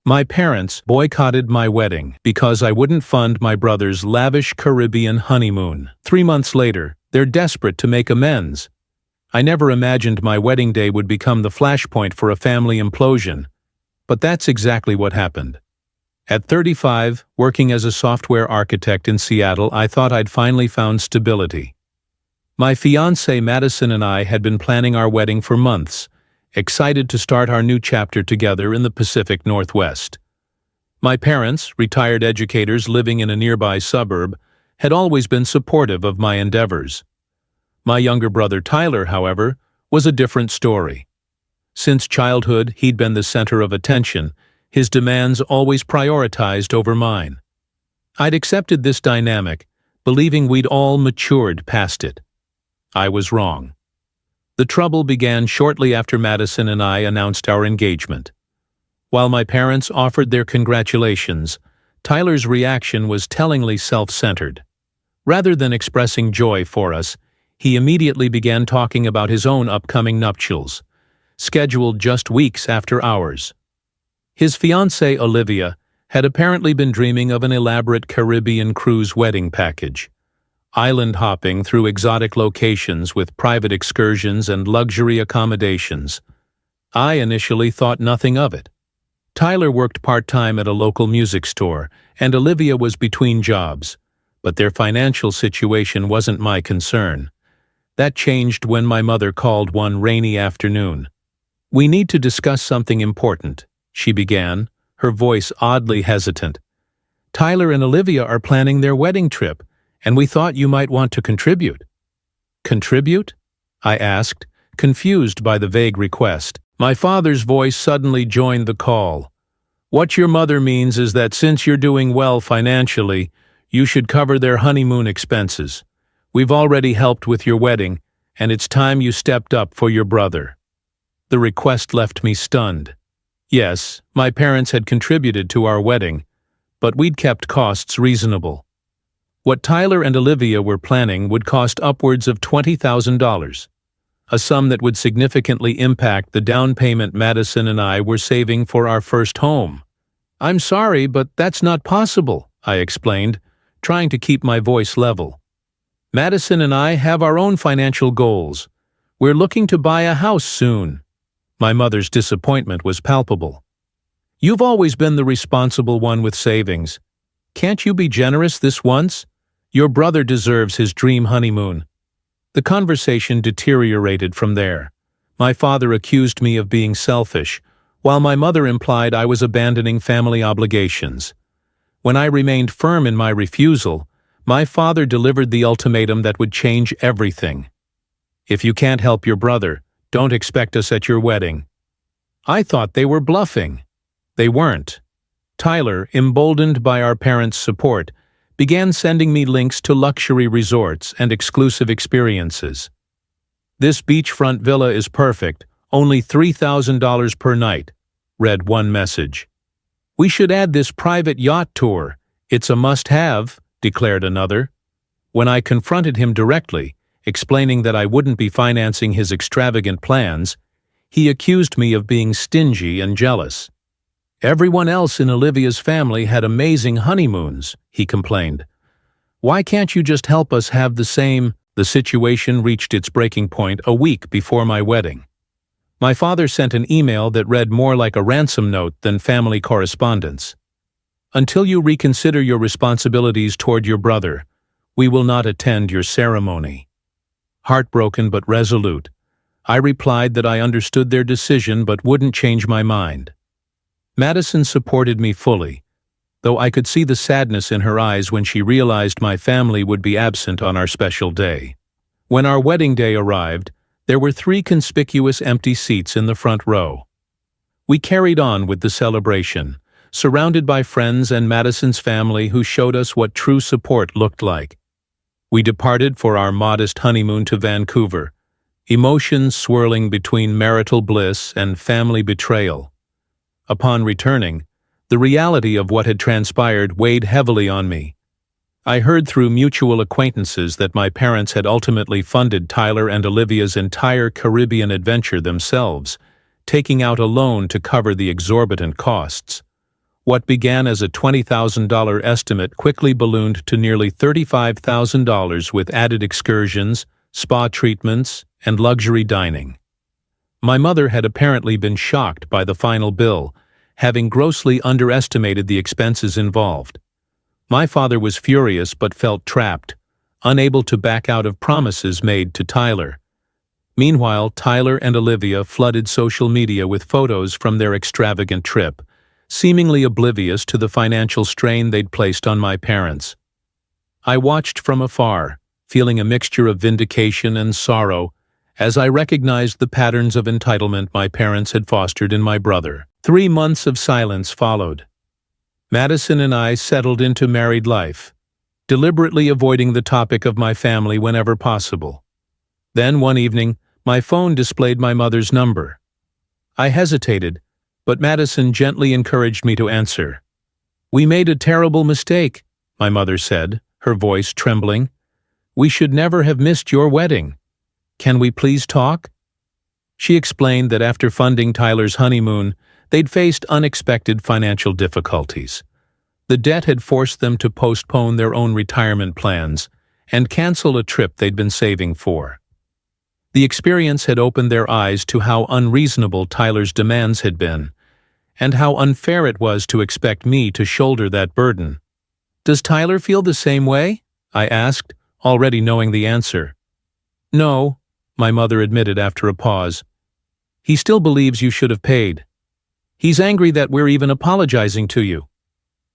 My parents boycotted my wedding because I wouldn't fund my brother's lavish Caribbean honeymoon. 3 months later, they're desperate to make amends. I never imagined my wedding day would become the flashpoint for a family implosion, but that's exactly what happened. At 35, working as a software architect in Seattle, I thought I'd finally found stability. My fiancée Madison and I had been planning our wedding for months, excited to start our new chapter together in the Pacific Northwest. My parents, retired educators living in a nearby suburb, had always been supportive of my endeavors. My younger brother Tyler, however, was a different story. Since childhood, he'd been the center of attention, his demands always prioritized over mine. I'd accepted this dynamic, believing we'd all matured past it. I was wrong. The trouble began shortly after Madison and I announced our engagement. While my parents offered their congratulations, Tyler's reaction was tellingly self-centered. Rather than expressing joy for us, he immediately began talking about his own upcoming nuptials, scheduled just weeks after ours. His fiancée, Olivia, had apparently been dreaming of an elaborate Caribbean cruise wedding package, island hopping through exotic locations with private excursions and luxury accommodations. I initially thought nothing of it. Tyler worked part-time at a local music store, and Olivia was between jobs, but their financial situation wasn't my concern. That changed when my mother called one rainy afternoon. "We need to discuss something important," she began, her voice oddly hesitant. "Tyler and Olivia are planning their wedding trip, and we thought you might want to contribute." "Contribute?" I asked, confused by the vague request. My father's voice suddenly joined the call. "What your mother means is that since you're doing well financially, you should cover their honeymoon expenses. We've already helped with your wedding, and it's time you stepped up for your brother." The request left me stunned. Yes, my parents had contributed to our wedding, but we'd kept costs reasonable. What Tyler and Olivia were planning would cost upwards of $20,000, a sum that would significantly impact the down payment Madison and I were saving for our first home. "I'm sorry, but that's not possible," I explained, trying to keep my voice level. "Madison and I have our own financial goals. We're looking to buy a house soon." My mother's disappointment was palpable. "You've always been the responsible one with savings. Can't you be generous this once? Your brother deserves his dream honeymoon." The conversation deteriorated from there. My father accused me of being selfish, while my mother implied I was abandoning family obligations. When I remained firm in my refusal, my father delivered the ultimatum that would change everything. "If you can't help your brother, don't expect us at your wedding." I thought they were bluffing. They weren't. Tyler, emboldened by our parents' support, began sending me links to luxury resorts and exclusive experiences. "This beachfront villa is perfect, only $3,000 per night," read one message. "We should add this private yacht tour. It's a must-have," declared another. When I confronted him directly, explaining that I wouldn't be financing his extravagant plans, he accused me of being stingy and jealous. "Everyone else in Olivia's family had amazing honeymoons," he complained. "Why can't you just help us have the same?" The situation reached its breaking point a week before my wedding. My father sent an email that read more like a ransom note than family correspondence. "Until you reconsider your responsibilities toward your brother, we will not attend your ceremony." Heartbroken but resolute, I replied that I understood their decision but wouldn't change my mind. Madison supported me fully, though I could see the sadness in her eyes when she realized my family would be absent on our special day. When our wedding day arrived, there were 3 conspicuous empty seats in the front row. We carried on with the celebration, surrounded by friends and Madison's family who showed us what true support looked like. We departed for our modest honeymoon to Vancouver, emotions swirling between marital bliss and family betrayal. Upon returning, the reality of what had transpired weighed heavily on me. I heard through mutual acquaintances that my parents had ultimately funded Tyler and Olivia's entire Caribbean adventure themselves, taking out a loan to cover the exorbitant costs. What began as a $20,000 estimate quickly ballooned to nearly $35,000 with added excursions, spa treatments, and luxury dining. My mother had apparently been shocked by the final bill, having grossly underestimated the expenses involved. My father was furious but felt trapped, unable to back out of promises made to Tyler. Meanwhile, Tyler and Olivia flooded social media with photos from their extravagant trip, seemingly oblivious to the financial strain they'd placed on my parents. I watched from afar, feeling a mixture of vindication and sorrow, as I recognized the patterns of entitlement my parents had fostered in my brother. 3 months of silence followed. Madison and I settled into married life, deliberately avoiding the topic of my family whenever possible. Then, one evening, my phone displayed my mother's number. I hesitated, but Madison gently encouraged me to answer. "We made a terrible mistake," my mother said, her voice trembling. "We should never have missed your wedding. Can we please talk?" She explained that after funding Tyler's honeymoon, they'd faced unexpected financial difficulties. The debt had forced them to postpone their own retirement plans and cancel a trip they'd been saving for. The experience had opened their eyes to how unreasonable Tyler's demands had been, and how unfair it was to expect me to shoulder that burden. "Does Tyler feel the same way?" I asked, already knowing the answer. "No," my mother admitted after a pause. "He still believes you should have paid. He's angry that we're even apologizing to you."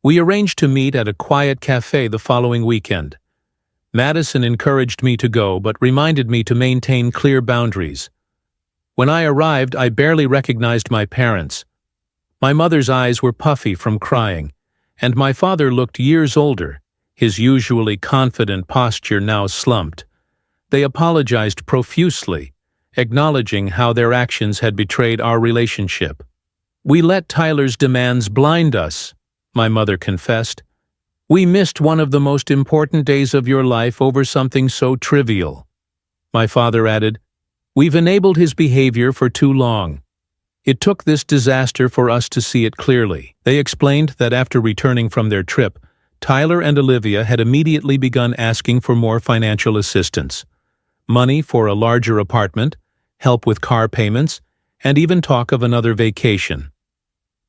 We arranged to meet at a quiet cafe the following weekend. Madison encouraged me to go but reminded me to maintain clear boundaries. When I arrived, I barely recognized my parents. My mother's eyes were puffy from crying, and my father looked years older, his usually confident posture now slumped. They apologized profusely, acknowledging how their actions had betrayed our relationship. "We let Tyler's demands blind us," my mother confessed. "We missed one of the most important days of your life over something so trivial." My father added, "We've enabled his behavior for too long. It took this disaster for us to see it clearly." They explained that after returning from their trip, Tyler and Olivia had immediately begun asking for more financial assistance. Money for a larger apartment, help with car payments, and even talk of another vacation.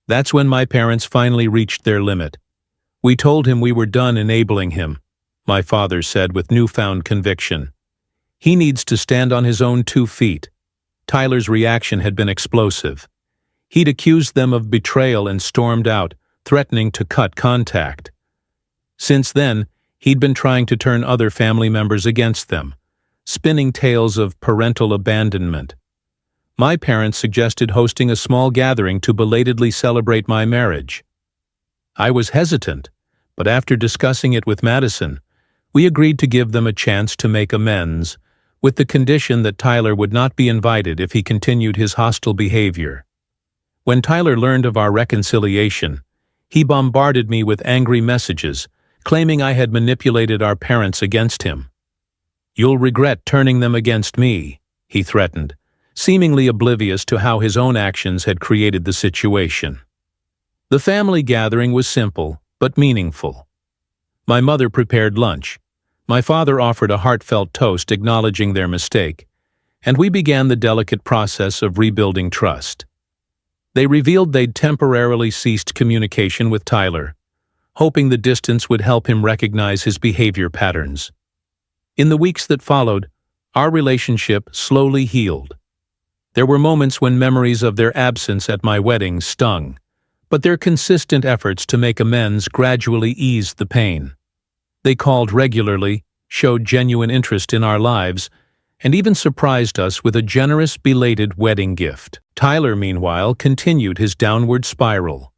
That's when my parents finally reached their limit. "We told him we were done enabling him," my father said with newfound conviction. "He needs to stand on his own 2 feet. Tyler's reaction had been explosive. He'd accused them of betrayal and stormed out, threatening to cut contact. Since then, he'd been trying to turn other family members against them, spinning tales of parental abandonment. My parents suggested hosting a small gathering to belatedly celebrate my marriage. I was hesitant, but after discussing it with Madison, we agreed to give them a chance to make amends, with the condition that Tyler would not be invited if he continued his hostile behavior. When Tyler learned of our reconciliation, he bombarded me with angry messages, claiming I had manipulated our parents against him. "You'll regret turning them against me," he threatened, seemingly oblivious to how his own actions had created the situation. The family gathering was simple, but meaningful. My mother prepared lunch. My father offered a heartfelt toast acknowledging their mistake, and we began the delicate process of rebuilding trust. They revealed they'd temporarily ceased communication with Tyler, hoping the distance would help him recognize his behavior patterns. In the weeks that followed, our relationship slowly healed. There were moments when memories of their absence at my wedding stung, but their consistent efforts to make amends gradually eased the pain. They called regularly, showed genuine interest in our lives, and even surprised us with a generous belated wedding gift. Tyler, meanwhile, continued his downward spiral.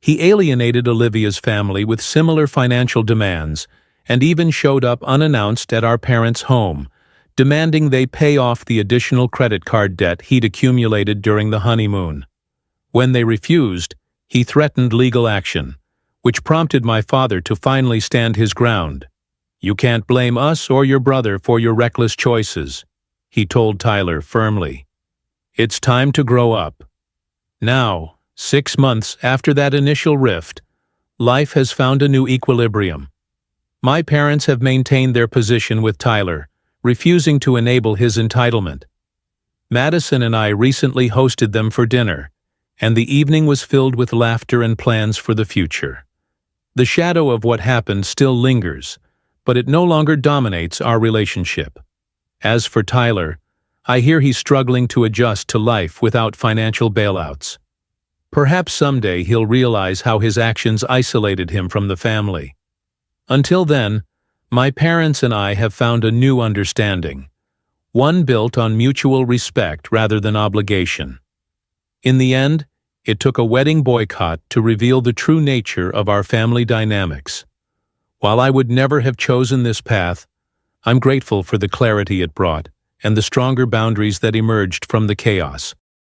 He alienated Olivia's family with similar financial demands and even showed up unannounced at our parents' home, demanding they pay off the additional credit card debt he'd accumulated during the honeymoon. When they refused, he threatened legal action, which prompted my father to finally stand his ground. "You can't blame us or your brother for your reckless choices," he told Tyler firmly. "It's time to grow up." Now, 6 months after that initial rift, life has found a new equilibrium. My parents have maintained their position with Tyler, refusing to enable his entitlement. Madison and I recently hosted them for dinner, and the evening was filled with laughter and plans for the future. The shadow of what happened still lingers, but it no longer dominates our relationship. As for Tyler, I hear he's struggling to adjust to life without financial bailouts. Perhaps someday he'll realize how his actions isolated him from the family. Until then, my parents and I have found a new understanding, one built on mutual respect rather than obligation. In the end, it took a wedding boycott to reveal the true nature of our family dynamics. While I would never have chosen this path, I'm grateful for the clarity it brought and the stronger boundaries that emerged from the chaos.